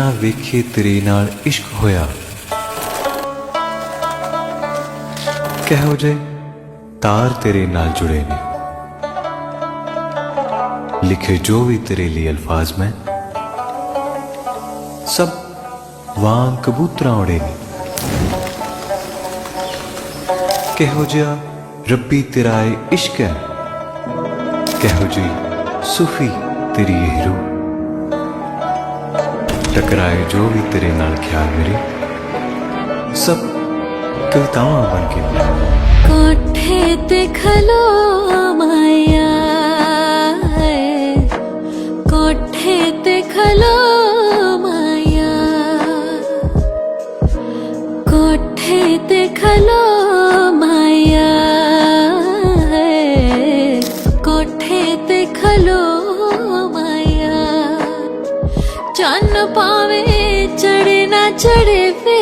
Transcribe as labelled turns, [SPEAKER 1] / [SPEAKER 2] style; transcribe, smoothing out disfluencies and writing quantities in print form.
[SPEAKER 1] बिना वेखे तेरे नाल इश्क होया। कहो जे तार तेरे नाल जुड़े ने, लिखे जो भी तेरे लिए अल्फाज में, सब वांग कबूतरा उड़े ने। कहो जिहा रब्बी तेरा ए इश्क है, कहो जी सूफी तेरी ये रूह। टकराए जो भी तेरे नाल ख्याल मेरे, सब कवितावां बन के मिले।
[SPEAKER 2] कोठे ते खलो माया, कोठे ते खलो माया, कोठे ते खलो माया, कोठे ते खलो माया। चन्न पावे चढ़े ना चढ़े वे,